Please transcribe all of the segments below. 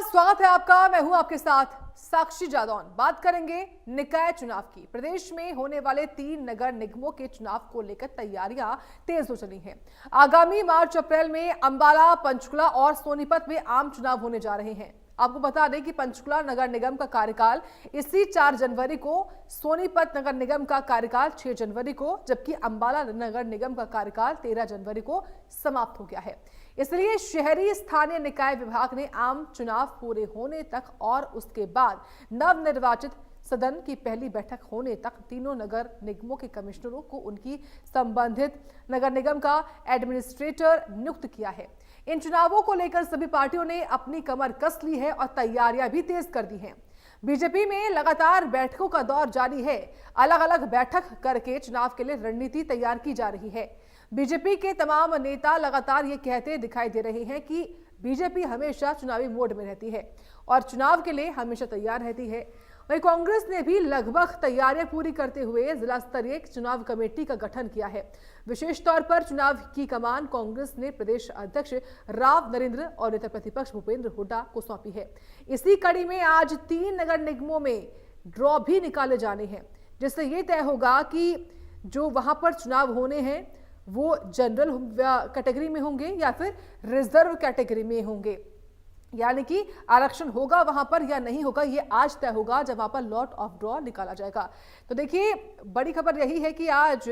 स्वागत है आपका। मैं हूं आपके साथ साक्षी जादौन। बात करेंगे निकाय चुनाव की। प्रदेश में होने वाले 3 नगर निगमों के चुनाव को लेकर तैयारियां तेज हो चली हैं। आगामी मार्च अप्रैल में अंबाला, पंचकुला और सोनीपत में आम चुनाव होने जा रहे हैं। आपको बता दें कि पंचकुला नगर निगम का कार्यकाल इसी 4 जनवरी को, सोनीपत नगर निगम का कार्यकाल 6 जनवरी को, जबकि अंबाला नगर निगम का कार्यकाल 13 जनवरी को समाप्त हो गया है। इसलिए शहरी स्थानीय निकाय विभाग ने आम चुनाव पूरे होने तक और उसके बाद नवनिर्वाचित सदन की पहली बैठक होने तक तीनों नगर निगमों के कमिश्नरों को उनकी संबंधित नगर निगम का एडमिनिस्ट्रेटर नियुक्त किया है। इन चुनावों को लेकर सभी पार्टियों ने अपनी कमर कस ली है और तैयारियां भी तेज कर दी हैं। बीजेपी में लगातार बैठकों का दौर जारी है। अलग अलग बैठक करके चुनाव के लिए रणनीति तैयार की जा रही है। बीजेपी के तमाम नेता लगातार ये कहते दिखाई दे रहे हैं कि बीजेपी हमेशा चुनावी मोड में रहती है और चुनाव के लिए हमेशा तैयार रहती है। वहीं कांग्रेस ने भी लगभग तैयारियां पूरी करते हुए जिला स्तरीय चुनाव कमेटी का गठन किया है। विशेष तौर पर चुनाव की कमान कांग्रेस ने प्रदेश अध्यक्ष राव नरेंद्र और नेता प्रतिपक्ष भूपेंद्र हुड्डा को सौंपी है। इसी कड़ी में आज 3 नगर निगमों में ड्रॉ भी निकाले जाने हैं, जिससे ये तय होगा कि जो वहां पर चुनाव होने हैं वो जनरल कैटेगरी में होंगे या फिर रिजर्व कैटेगरी में होंगे, यानी कि आरक्षण होगा वहां पर या नहीं होगा, ये आज तय होगा जब वहां पर लॉट ऑफ ड्रॉ निकाला जाएगा। तो देखिए, बड़ी खबर यही है कि आज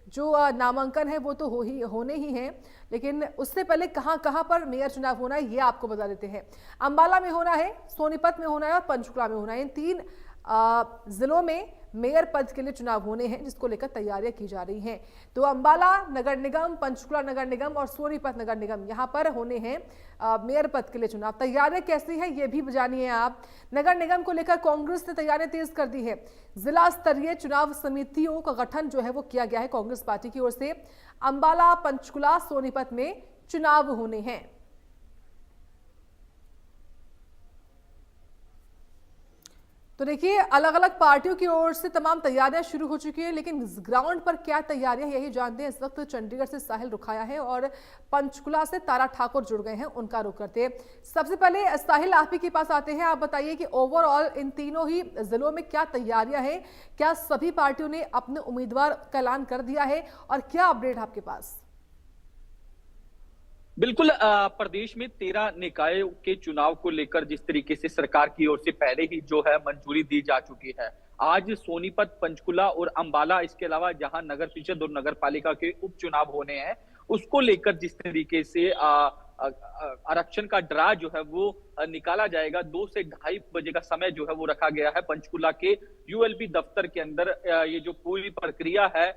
जो नामांकन है वो तो होने ही हैं, लेकिन उससे पहले कहां पर मेयर चुनाव होना है ये आपको बता देते हैं। अंबाला में होना है, सोनीपत में होना है और पंचकुला में होना है। इन 3 जिलों में मेयर पद के लिए चुनाव होने हैं, जिसको लेकर तैयारियां की जा रही हैं। तो अंबाला नगर निगम, पंचकुला नगर निगम और सोनीपत नगर निगम, यहां पर होने हैं मेयर पद के लिए चुनाव। तैयारियां कैसी हैं ये भी जानिए आप। नगर निगम को लेकर कांग्रेस ने तैयारियां तेज कर दी है। जिला स्तरीय चुनाव समितियों का गठन जो है वो किया गया है कांग्रेस पार्टी की ओर से। अंबाला, पंचकुला, सोनीपत में चुनाव होने हैं। तो देखिए, अलग अलग पार्टियों की ओर से तमाम तैयारियां शुरू हो चुकी है, लेकिन ग्राउंड पर क्या तैयारियां यही जानते हैं। इस वक्त चंडीगढ़ से साहिल रुखाया है और पंचकुला से तारा ठाकुर जुड़ गए हैं, उनका रुख करते हैं। सबसे पहले साहिल, आप ही के पास आते हैं। आप बताइए कि ओवरऑल इन तीनों ही जिलों में क्या तैयारियां हैं, क्या सभी पार्टियों ने अपने उम्मीदवार का ऐलान कर दिया है और क्या अपडेट आपके पास? बिल्कुल, प्रदेश में 13 निकायों के चुनाव को लेकर जिस तरीके से सरकार की ओर से पहले ही जो है मंजूरी दी जा चुकी है। आज सोनीपत, पंचकुला और अंबाला, इसके अलावा जहां नगर परिषद और नगर पालिका के उपचुनाव होने हैं, उसको लेकर जिस तरीके से आरक्षण का ड्रा जो है वो निकाला जाएगा। 2 से 2:30 बजे का समय जो है वो रखा गया है पंचकुला के यूएलबी दफ्तर के अंदर। ये जो पूरी प्रक्रिया है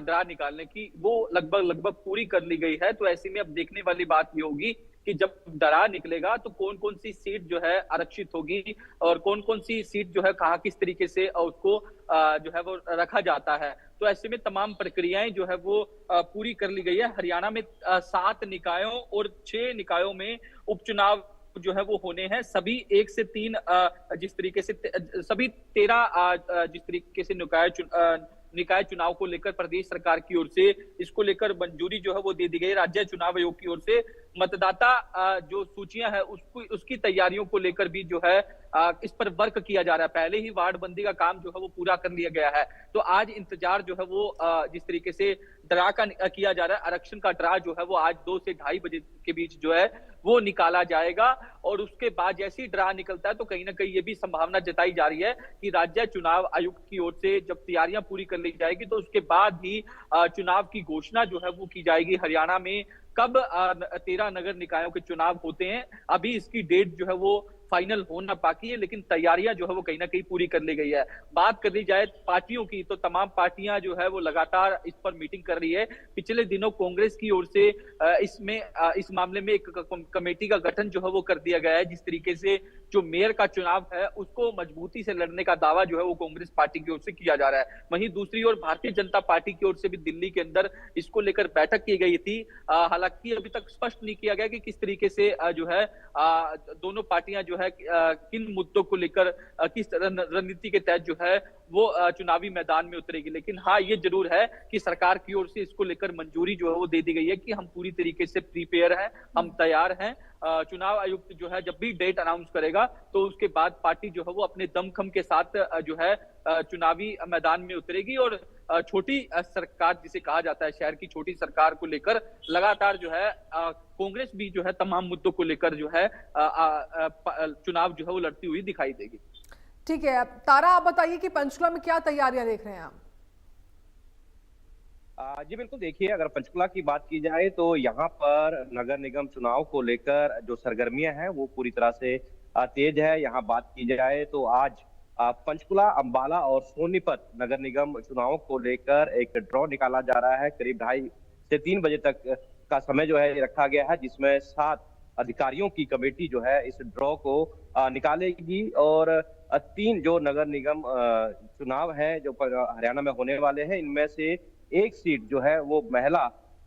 ड्रा निकालने की, वो लगभग पूरी कर ली गई है। तो ऐसे में अब देखने वाली बात ये होगी कि जब ड्रा निकलेगा तो कौन कौन सी सीट जो है आरक्षित होगी और कौन कौन सी सीट जो है कहाँ किस तरीके से उसको जो है वो रखा जाता है। तो ऐसे में तमाम प्रक्रियाएं जो है वो पूरी कर ली गई है। हरियाणा में 7 निकायों और 6 निकायों में उपचुनाव जो है वो होने हैं। सभी 1 से 3 जिस तरीके से सभी 13 जिस तरीके से निकाय चुनाव को लेकर प्रदेश सरकार की ओर से इसको लेकर मंजूरी जो है वो दे दी गई। राज्य चुनाव आयोग की ओर से मतदाता जो सूचियां है उसकी तैयारियों को लेकर भी जो है इस पर वर्क किया जा रहा है। पहले ही वार्ड बंदी का काम जो है वो पूरा कर लिया गया है। तो आज इंतजार जो है वो जिस तरीके से ड्रा का किया जा रहा है, आरक्षण का ड्रा जो है वो आज 2 से 2:30 बजे के बीच जो है वो निकाला जाएगा। और उसके बाद जैसे ही ड्रा निकलता है तो कहीं ना कहीं ये भी संभावना जताई जा रही है कि राज्य चुनाव आयुक्त की ओर से जब तैयारियां पूरी कर ली जाएगी तो उसके बाद ही चुनाव की घोषणा जो है वो की जाएगी। हरियाणा में कब 13 नगर निकायों के चुनाव होते हैं, अभी इसकी डेट जो है वो फाइनल होना बाकी है, लेकिन तैयारियां जो है वो कहीं ना कहीं पूरी कर ली गई है। बात कर ली जाए पार्टियों की तो तमाम पार्टियां जो है वो लगातार इस पर मीटिंग कर रही है। पिछले दिनों कांग्रेस की ओर से इस मामले में एक कमेटी का गठन जो है वो कर दिया गया है। जिस तरीके से जो मेयर का चुनाव है उसको मजबूती से लड़ने का दावा जो है वो कांग्रेस पार्टी की ओर से किया जा रहा है। वहीं दूसरी ओर भारतीय जनता पार्टी की ओर से भी दिल्ली के अंदर इसको लेकर बैठक की गई थी। हालांकि अभी तक स्पष्ट नहीं किया गया कि किस तरीके से जो है दोनों पार्टियां जो है किन मुद्दों को लेकर किस रणनीति के तहत जो है वो चुनावी मैदान में उतरेगी। लेकिन हाँ, ये जरूर है कि सरकार की ओर से इसको लेकर मंजूरी जो है वो दे दी गई है कि हम पूरी तरीके से प्रिपेयर हैं, हम तैयार हैं। चुनाव आयुक्त जो है जब भी डेट अनाउंस करेगा तो उसके बाद पार्टी जो है वो अपने दमखम के साथ जो है चुनावी मैदान में उतरेगी और छोटी सरकार जिसे कहा जाता है, शहर की छोटी सरकार को लेकर लगातार जो है कांग्रेस भी जो है तमाम मुद्दों को लेकर जो है चुनाव जो है वो लड़ती हुई दिखाई देगी। ठीक है, तारा आप बताइए कि पंचकुला में क्या तैयारियां देख रहे हैं आप? जी बिल्कुल, देखिए अगर पंचकुला की बात की जाए तो यहाँ पर नगर निगम चुनाव को लेकर जो सरगर्मियां हैं वो पूरी तरह से तेज है। यहाँ बात की जाए तो आज पंचकुला, अंबाला और सोनीपत नगर निगम चुनाव को लेकर एक ड्रॉ निकाला जा रहा है। करीब 2:30 से 3 बजे तक का समय जो है रखा गया है, जिसमें 7 अधिकारियों की कमेटी जो है इस ड्रॉ को निकालेगी और 3 जो नगर निगम चुनाव है जो हरियाणा में होने वाले हैं, इनमें से एक सीट जो है वो महिला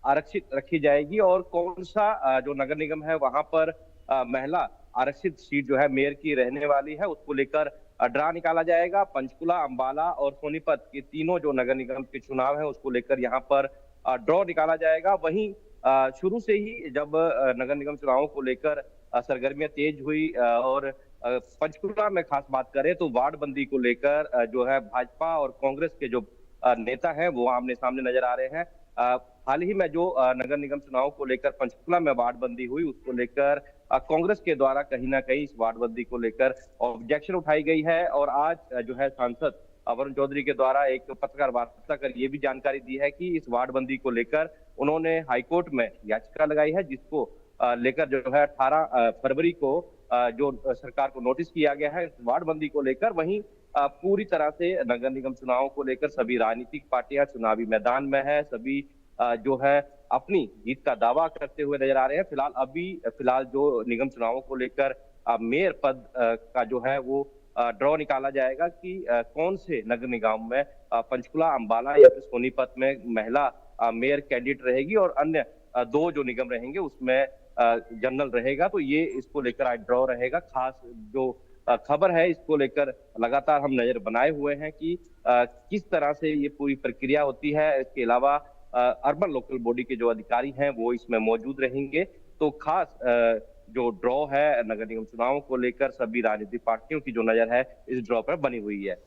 आरक्षित रखी जाएगी और कौन सा जो नगर निगम है वहां पर महिला आरक्षित सीट जो है मेयर की रहने वाली है, उसको लेकर ड्रा निकाला जाएगा। पंचकुला, अंबाला और सोनीपत के तीनों जो नगर निगम के चुनाव है उसको लेकर यहाँ पर ड्रॉ निकाला जाएगा। वहीं शुरू से ही जब नगर निगम चुनावों को लेकर सरगर्मियां तेज हुई और पंचकुला में खास बात करें तो वार्ड बंदी को लेकर जो है भाजपा और कांग्रेस के जो नेता हैं वो आमने सामने नजर आ रहे हैं। हाल ही में जो नगर निगम चुनाव को लेकर पंचकुला में वार्ड बंदी हुई उसको लेकर कांग्रेस के द्वारा कहीं ना कहीं इस वार्ड बंदी को लेकर ऑब्जेक्शन उठाई गई है और आज जो है सांसद वरुण चौधरी के द्वारा एक पत्रकार वार्ता कर ये भी जानकारी दी है कि इस वार्ड बंदी को लेकर उन्होंने हाईकोर्ट में याचिका लगाई है, जिसको लेकर जो है 18 फरवरी को जो सरकार को नोटिस किया गया है वार्ड बंदी को लेकर। वहीं पूरी तरह से नगर निगम चुनाव को लेकर सभी राजनीतिक पार्टियां चुनावी मैदान में है, सभी जो है अपनी जीत का दावा करते हुए नजर आ रहे हैं। फिलहाल जो निगम चुनावों को लेकर मेयर पद का जो है वो ड्रॉ निकाला जाएगा कि कौन से नगर निगम में पंचकुला, अंबाला या फिर सोनीपत में महिला मेयर कैंडिडेट रहेगी और अन्य 2 जो निगम रहेंगे उसमें जनरल रहेगा। तो ये इसको लेकर आज ड्रॉ रहेगा। खास जो खबर है इसको लेकर लगातार हम नजर बनाए हुए हैं कि किस तरह से ये पूरी प्रक्रिया होती है। इसके अलावा अर्बन लोकल बॉडी के जो अधिकारी हैं वो इसमें मौजूद रहेंगे। तो खास जो ड्रॉ है नगर निगम चुनावों को लेकर सभी राजनीतिक पार्टियों की जो नजर है इस ड्रॉ पर बनी हुई है।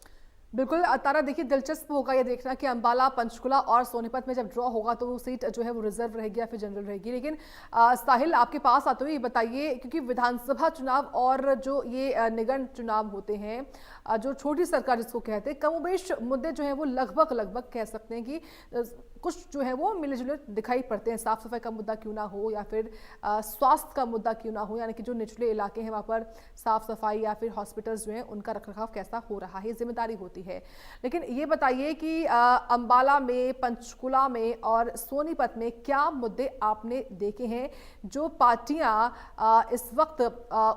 बिल्कुल तारा, देखिए दिलचस्प होगा ये देखना कि अंबाला, पंचकुला और सोनीपत में जब ड्रॉ होगा तो वो सीट जो है वो रिजर्व रहेगी या फिर जनरल रहेगी। लेकिन साहिल आपके पास आते हुए ये बताइए, क्योंकि विधानसभा चुनाव और जो ये निगम चुनाव होते हैं, जो छोटी सरकार जिसको कहते हैं, कमोबेश मुद्दे जो है वो लगभग कह सकते हैं कि कुछ जो है वो मिले जुले दिखाई पड़ते हैं। साफ सफाई का मुद्दा क्यों ना हो या फिर स्वास्थ्य का मुद्दा क्यों ना हो, यानी कि जो निचले इलाके हैं वहाँ पर साफ सफाई या फिर हॉस्पिटल्स जो हैं उनका रखरखाव कैसा हो रहा है, जिम्मेदारी होती है। लेकिन ये बताइए कि अंबाला में, पंचकुला में और सोनीपत में क्या मुद्दे आपने देखे हैं जो पार्टियां इस वक्त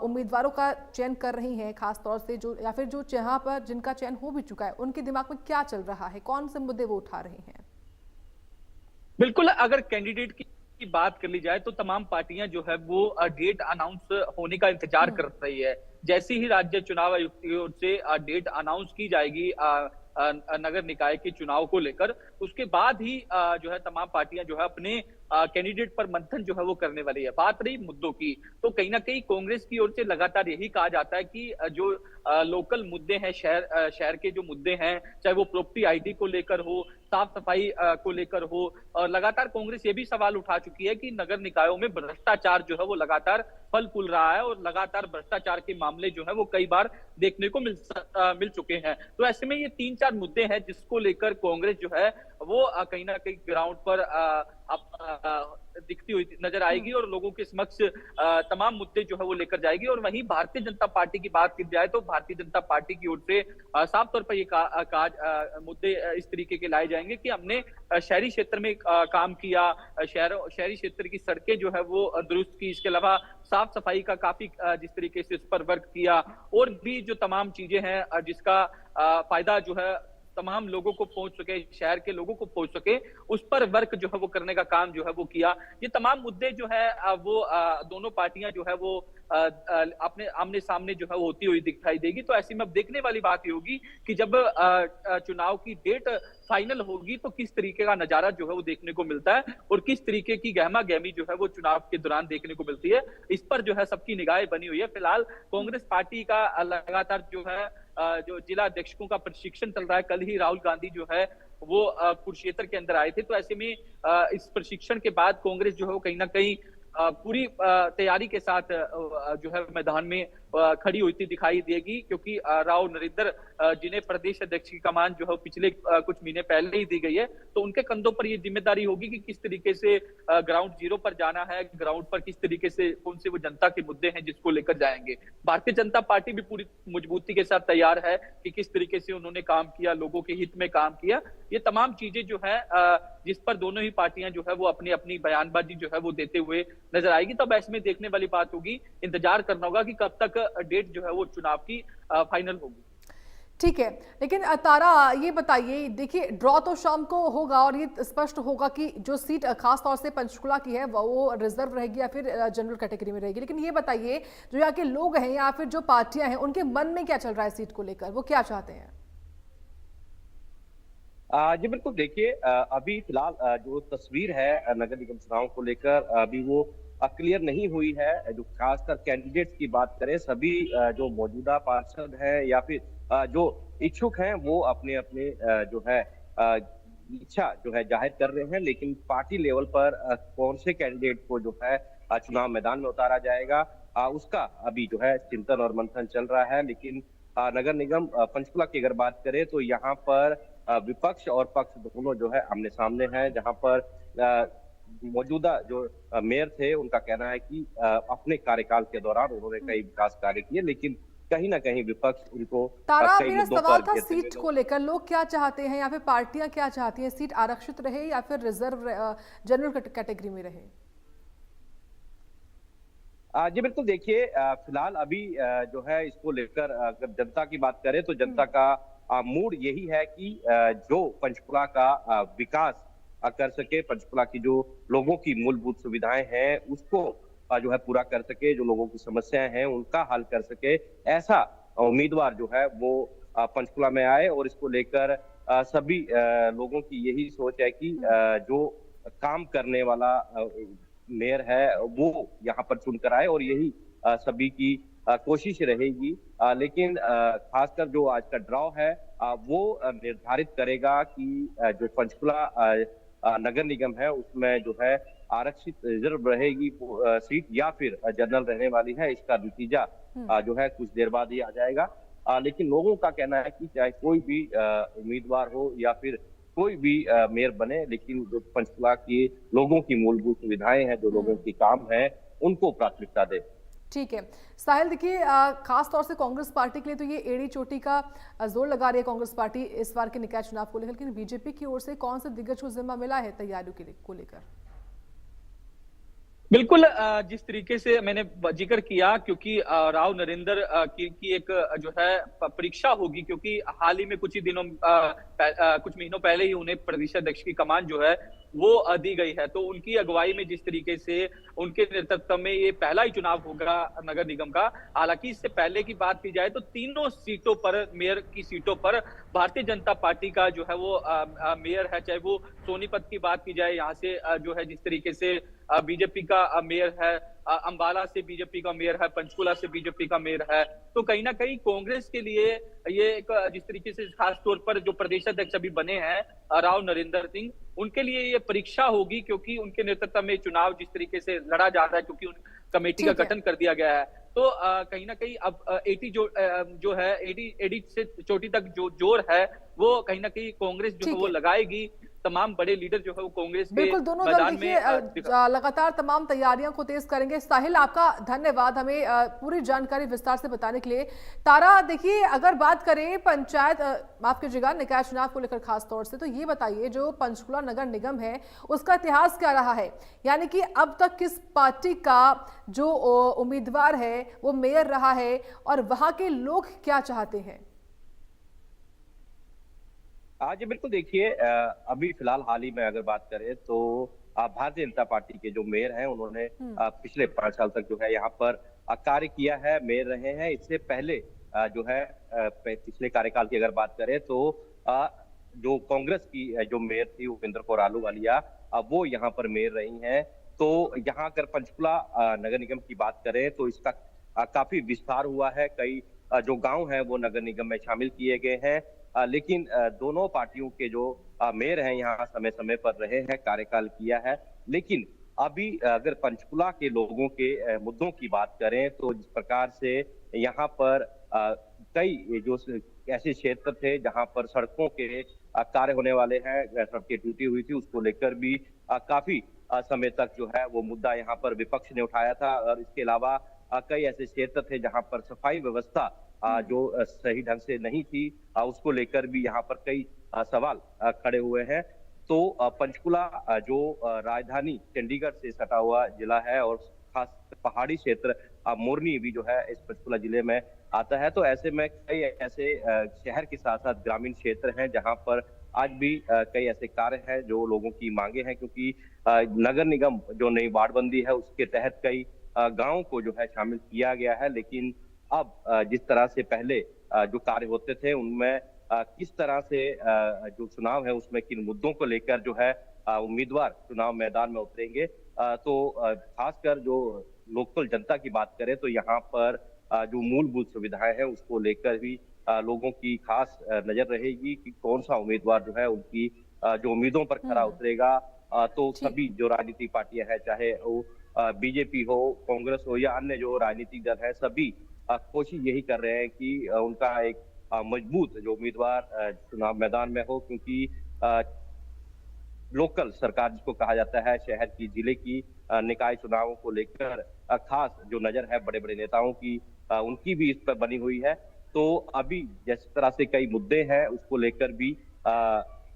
उम्मीदवारों का चयन कर रही हैं, खासतौर से जो या फिर जो जहां पर जिनका चयन हो भी चुका है उनके दिमाग में क्या चल रहा है, कौन से मुद्दे वो उठा रहे हैं? बिल्कुल, अगर कैंडिडेट की बात कर ली जाए तो तमाम पार्टियां जो है वो डेट अनाउंस होने का इंतजार कर रही है। जैसे ही राज्य चुनाव आयुक्त की ओर से डेट अनाउंस की जाएगी नगर निकाय के चुनाव को लेकर, उसके बाद ही जो है तमाम पार्टियां जो है अपने कैंडिडेट पर मंथन जो है वो करने वाली है। बात रही मुद्दों की, तो कहीं ना कहीं कांग्रेस की ओर से लगातार यही कहा जाता है कि जो लोकल मुद्दे हैं, शहर के जो मुद्दे हैं, चाहे वो प्रॉपर्टी आईडी को लेकर हो, साफ सफाई को लेकर हो, और लगातार कांग्रेस ये भी सवाल उठा चुकी है कि नगर निकायों में भ्रष्टाचार जो है वो लगातार फल फूल रहा है और लगातार भ्रष्टाचार के मामले जो है वो कई बार देखने को मिल चुके हैं। तो ऐसे में ये 3-4 मुद्दे हैं जिसको लेकर कांग्रेस जो है वो कहीं ना कहीं ग्राउंड पर दिखती हुई नजर आएगी और लोगों के समक्ष तमाम मुद्दे जो है वो लेकर जाएगी। और वहीं भारतीय जनता पार्टी की बात की जाए तो भारतीय जनता पार्टी की ओर से साफ तौर पर ये मुद्दे इस तरीके के लाए जाएंगे कि हमने शहरी क्षेत्र में काम किया, शहरी क्षेत्र की सड़कें जो है वो दुरुस्त की, इसके अलावा साफ सफाई का काफी जिस तरीके से इस पर वर्क किया, और भी जो तमाम चीजें हैं जिसका फायदा जो है तमाम लोगों को पहुंच सके, शहर के लोगों को पहुंच सके, उस पर वर्क जो है वो करने का काम जो है वो किया। ये तमाम मुद्दे जो है वो दोनों पार्टियां जो है वो अपने आमने सामने जो है वो होती हुई दिखाई देगी। तो ऐसे में अब देखने वाली बात ये होगी कि जब चुनाव की डेट फाइनल होगी तो किस तरीके का नजारा जो है वो देखने को मिलता है और किस तरीके की गहमा गहमी जो है वो चुनाव के दौरान देखने को मिलती है। इस पर जो है सबकी निगाहें बनी हुई है। फिलहाल कांग्रेस पार्टी का लगातार जो है जो जिला अध्यक्षों का प्रशिक्षण चल रहा है। कल ही राहुल गांधी जो है वो कुरुक्षेत्र के अंदर आए थे। तो ऐसे में इस प्रशिक्षण के बाद कांग्रेस जो है वो कहीं ना कहीं पूरी तैयारी के साथ जो है मैदान में खड़ी होती दिखाई देगी, क्योंकि राव नरेंद्र जिन्हें प्रदेश अध्यक्ष की कमान जो है पिछले कुछ महीने पहले ही दी गई है, तो उनके कंधों पर ये जिम्मेदारी होगी कि किस तरीके से ग्राउंड जीरो पर जाना है, ग्राउंड पर किस तरीके से कौन से वो जनता के मुद्दे हैं जिसको लेकर जाएंगे। भारतीय जनता पार्टी भी पूरी मजबूती के साथ तैयार है कि किस तरीके से उन्होंने काम किया, लोगों के हित में काम किया। ये तमाम चीजें जो है जिस पर दोनों ही पार्टियां जो है वो अपनी अपनी बयानबाजी जो है वो देते हुए नजर आएगी। तब ऐसे में देखने वाली बात होगी, इंतजार करना होगा कि कब तक डेट जो है वो चुनाव की फाइनल होगी। ठीक है, लेकिन तारा ये बताइए, देखिए ड्रॉ तो शाम को होगा और ये स्पष्ट होगा कि जो सीट खास तौर से पंचकुला की है वो रिजर्व रहेगी या फिर जनरल कैटेगरी में रहेगी। लेकिन ये बताइए जो यहाँ के लोग हैं या फिर जो पार्टियां हैं उनके मन में क्या चल रहा है सीट को लेकर, वो क्या चाहते हैं? जी बिल्कुल, देखिए अभी फिलहाल जो तस्वीर है नगर निगम चुनाव को लेकर अभी वो क्लियर नहीं हुई है। जो खासकर कैंडिडेट्स की बात करें, सभी जो मौजूदा पार्षद हैं या फिर जो इच्छुक हैं वो अपने अपने जो है इच्छा जो है जाहिर कर रहे हैं, लेकिन पार्टी लेवल पर कौन से कैंडिडेट को जो है चुनाव मैदान में उतारा जाएगा उसका अभी जो है चिंतन और मंथन चल रहा है। लेकिन नगर निगम पंचकुला की अगर बात करें तो यहाँ पर विपक्ष और पक्ष दोनों जो है आमने सामने हैं। जहां पर मौजूदा जो मेयर थे उनका कहना है कि अपने कार्यकाल के दौरान उन्होंने कई विकास कार्य किए, लेकिन कहीं ना कहीं विपक्ष उनको तारा, कई मेरा मुद्दों सवाल पर था घेरते सीट को लेकर, लोग क्या चाहते हैं या फिर पार्टियां क्या चाहती हैं, सीट आरक्षित रहे या फिर रिजर्व जनरल कैटेगरी में रहे? जी बिल्कुल, देखिए फिलहाल अभी जो है इसको लेकर अगर जनता की बात करें तो जनता का मूड यही है कि जो पंचकुला का विकास कर सके, पंचकुला की जो लोगों की मूलभूत सुविधाएं हैं उसको जो है पूरा कर सके, जो लोगों की समस्याएं हैं उनका हल कर सके, ऐसा उम्मीदवार जो है वो पंचकुला में आए। और इसको लेकर सभी लोगों की यही सोच है कि जो काम करने वाला मेयर है वो यहाँ पर चुनकर आए, और यही सभी की कोशिश रहेगी। लेकिन खासकर जो आज का ड्रॉ है वो निर्धारित करेगा कि जो पंचकुला नगर निगम है उसमें जो है आरक्षित रिजर्व रहेगी सीट या फिर जनरल रहने वाली है। इसका नतीजा जो है कुछ देर बाद ही आ जाएगा। लेकिन लोगों का कहना है कि चाहे कोई भी उम्मीदवार हो या फिर कोई भी मेयर बने, लेकिन जो पंचकुला के लोगों की मूलभूत सुविधाएं हैं, जो लोगों की काम है, उनको प्राथमिकता दे। ठीक है साहिल, देखिए खास तौर से कांग्रेस पार्टी के लिए तो ये एड़ी चोटी का जोर लगा रही है कांग्रेस पार्टी इस बार के निकाय चुनाव को लेकर, लेकिन बीजेपी की ओर से कौन से दिग्गज को जिम्मा मिला है तैयारियों को लेकर? बिल्कुल, जिस तरीके से मैंने जिक्र किया, क्योंकि राव नरेंद्र की एक जो है परीक्षा होगी, क्योंकि हाल ही में कुछ महीनों पहले ही उन्हें प्रदेश अध्यक्ष की कमान जो है वो दी गई है। तो उनकी अगुवाई में जिस तरीके से उनके नेतृत्व में ये पहला ही चुनाव होगा नगर निगम का। हालांकि इससे पहले की बात की जाए तो तीनों सीटों पर, मेयर की सीटों पर भारतीय जनता पार्टी का जो है वो मेयर है। चाहे वो सोनीपत की बात की जाए, यहाँ से जो है जिस तरीके से बीजेपी का मेयर है, अंबाला से बीजेपी का मेयर है, पंचकुला से बीजेपी का मेयर है। तो कहीं ना कहीं कांग्रेस के लिए ये एक जिस तरीके से खास तौर पर जो प्रदेश अध्यक्ष अभी बने हैं राव नरेंद्र सिंह, उनके लिए ये परीक्षा होगी, क्योंकि उनके नेतृत्व में चुनाव जिस तरीके से लड़ा जा रहा है, क्योंकि उन कमेटी का गठन कर दिया गया है। तो कहीं ना कहीं अब जो है एडी से चोटी तक जो जोर है वो कहीं ना कहीं कांग्रेस जो है वो लगाएगी। तमाम बड़े लीडर जो है वो कांग्रेस के बिल्कुल, दोनों दल देखिए लगातार तमाम तैयारियों को तेज करेंगे। साहिल, आपका धन्यवाद हमें पूरी जानकारी विस्तार से बताने के लिए। तारा, देखिए अगर बात करें पंचायत माफ कीजिएगा निकाय चुनाव को लेकर खास तौर से, तो ये बताइए जो पंचकुला नगर निगम है उसका इतिहास क्या रहा है, यानी कि अब तक किस पार्टी का जो उम्मीदवार है वो मेयर रहा है और वहां के लोग क्या चाहते हैं? आज बिल्कुल देखिए, अभी फिलहाल हाल ही में अगर बात करें तो भारतीय जनता पार्टी के जो मेयर हैं उन्होंने हम्म। पिछले 5 साल तक जो है यहाँ पर कार्य किया है, मेयर रहे हैं। इससे पहले जो है पिछले कार्यकाल की अगर बात करें तो अ, जो कांग्रेस की जो मेयर थी उपेंद्र कौर आलूवालिया, वो यहाँ पर मेयर रही हैं। तो यहाँ अगर पंचकुला नगर निगम की बात करें तो इसका काफी विस्तार हुआ है। कई जो गांव हैं वो नगर निगम में शामिल किए गए हैं। लेकिन दोनों पार्टियों के जो मेयर हैं यहाँ समय समय पर रहे हैं, कार्यकाल किया है। लेकिन अभी अगर पंचकुला के लोगों के मुद्दों की बात करें तो जिस प्रकार से यहाँ पर कई जो ऐसे क्षेत्र थे जहाँ पर सड़कों के कार्य होने वाले हैं, सड़कें टूटी हुई थी, उसको लेकर भी काफी समय तक जो है वो मुद्दा यहाँ पर विपक्ष ने उठाया था। और इसके अलावा कई ऐसे क्षेत्र थे जहाँ पर सफाई व्यवस्था जो सही ढंग से नहीं थी, उसको लेकर भी यहाँ पर कई सवाल खड़े हुए हैं। तो पंचकुला जो राजधानी चंडीगढ़ से सटा हुआ जिला है और खास पहाड़ी क्षेत्र मोरनी भी जो है इस पंचकुला जिले में आता है। तो ऐसे में कई ऐसे शहर के साथ साथ ग्रामीण क्षेत्र हैं जहाँ पर आज भी कई ऐसे कार्य हैं जो लोगों की मांगे हैं, क्योंकि नगर निगम जो नई वार्डबंदी है उसके तहत कई गांवों को जो है शामिल किया गया है। लेकिन अब जिस तरह से पहले जो कार्य होते थे उनमें किस तरह से जो चुनाव है उसमें किन मुद्दों को लेकर जो है उम्मीदवार चुनाव मैदान में उतरेंगे, तो खासकर जो लोकल जनता की बात करें तो यहाँ पर जो मूलभूत सुविधाएं हैं उसको लेकर भी लोगों की खास नजर रहेगी कि कौन सा उम्मीदवार जो है उनकी जो उम्मीदों पर खरा उतरेगा। तो ठीक। सभी जो राजनीतिक पार्टियां हैं, चाहे वो बीजेपी हो, कांग्रेस हो या अन्य जो राजनीतिक दल है, सभी कोशिश यही कर रहे हैं कि उनका एक मजबूत जो उम्मीदवार चुनाव मैदान में हो, क्योंकि लोकल सरकार जिसको कहा जाता है, शहर की, जिले की निकाय चुनावों को लेकर खास जो नजर है बड़े बड़े नेताओं की, उनकी भी इस पर बनी हुई है। तो अभी जिस तरह से कई मुद्दे हैं उसको लेकर भी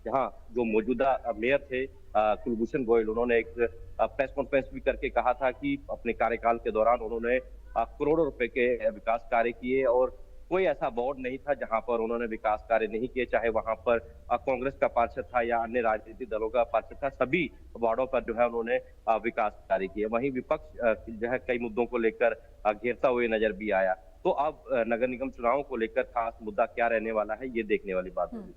यहाँ जो मौजूदा मेयर थे कुलभूषण गोयल, उन्होंने एक प्रेस कॉन्फ्रेंस भी करके कहा था कि अपने कार्यकाल के दौरान उन्होंने करोड़ों रुपए के विकास कार्य किए और कोई ऐसा वार्ड नहीं था जहां पर उन्होंने विकास कार्य नहीं किए, चाहे वहां पर कांग्रेस का पार्षद था या अन्य राजनीतिक दलों का पार्षद था, सभी वार्डों पर जो है उन्होंने विकास कार्य किए। वहीं विपक्ष जो है कई मुद्दों को लेकर घेरता हुए नजर भी आया। तो अब नगर निगम चुनावों को लेकर खास मुद्दा क्या रहने वाला है, ये देखने वाली बात होगी।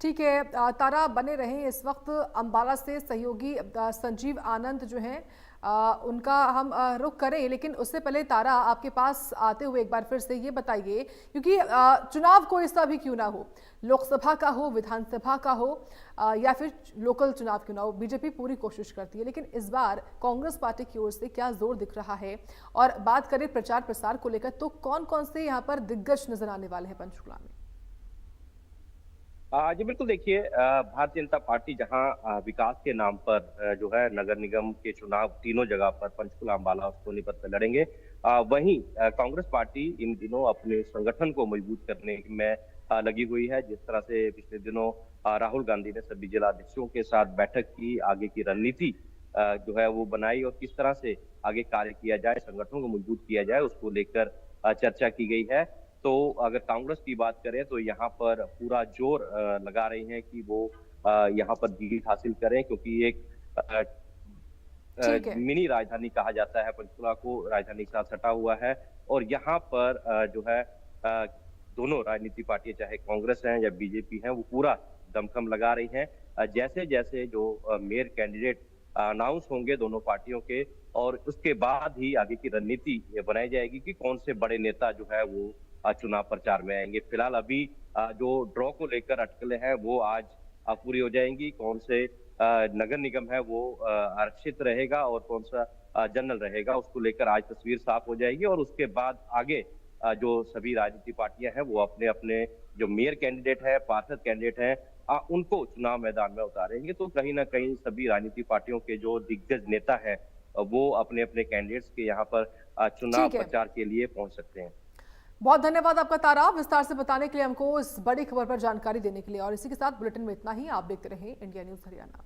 ठीक है तारा, बने रहें। इस वक्त अंबाला से सहयोगी संजीव आनंद जो हैं उनका हम रुख करें, लेकिन उससे पहले तारा, आपके पास आते हुए एक बार फिर से ये बताइए, क्योंकि चुनाव कोई सा भी क्यों ना हो, लोकसभा का हो, विधानसभा का हो या फिर लोकल चुनाव क्यों ना हो, बीजेपी पूरी कोशिश करती है, लेकिन इस बार कांग्रेस पार्टी की ओर से क्या जोर दिख रहा है? और बात करें प्रचार प्रसार को लेकर तो कौन कौन से यहाँ पर दिग्गज नजर आने वाले हैं पंचकुला में? जी बिल्कुल देखिए, भारतीय जनता पार्टी जहां विकास के नाम पर जो है नगर निगम के चुनाव तीनों जगह पर पंचकुला, अंबाला और सोनीपत में लड़ेंगे, वहीं कांग्रेस पार्टी इन दिनों अपने संगठन को मजबूत करने में लगी हुई है। जिस तरह से पिछले दिनों राहुल गांधी ने सभी जिलाध्यक्षों के साथ बैठक की, आगे की रणनीति जो है वो बनाई और किस तरह से आगे कार्य किया जाए, संगठन को मजबूत किया जाए, उसको लेकर चर्चा की गई है। तो अगर कांग्रेस की बात करें तो यहाँ पर पूरा जोर लगा रही हैं कि वो यहाँ पर जीत हासिल करें, क्योंकि एक ठीक है। मिनी राजधानी कहा जाता है पंचकुला को, राजधानी के साथ सटा हुआ है। और यहाँ पर जो है दोनों राजनीतिक पार्टियां, चाहे कांग्रेस हैं या बीजेपी हैं, वो पूरा दमखम लगा रही हैं। जैसे जैसे जो मेयर कैंडिडेट अनाउंस होंगे दोनों पार्टियों के, और उसके बाद ही आगे की रणनीति बनाई जाएगी कि कौन से बड़े नेता जो है वो चुनाव प्रचार में आएंगे। फिलहाल अभी जो ड्रॉ को लेकर अटकलें हैं वो आज पूरी हो जाएंगी। कौन से नगर निगम है वो आरक्षित रहेगा और कौन सा जनरल रहेगा, उसको लेकर आज तस्वीर साफ हो जाएगी। और उसके बाद आगे जो सभी राजनीतिक पार्टियां हैं वो अपने अपने जो मेयर कैंडिडेट है, पार्षद कैंडिडेट हैं, उनको चुनाव मैदान में उतारेंगे। तो कहीं ना कहीं सभी राजनीतिक पार्टियों के जो दिग्गज नेता हैं वो अपने अपने कैंडिडेट्स के यहाँ पर चुनाव प्रचार के लिए पहुंच सकते हैं। बहुत धन्यवाद आपका तारा, विस्तार से बताने के लिए, हमको इस बड़ी खबर पर जानकारी देने के लिए। और इसी के साथ बुलेटिन में इतना ही। आप देखते रहें इंडिया न्यूज हरियाणा।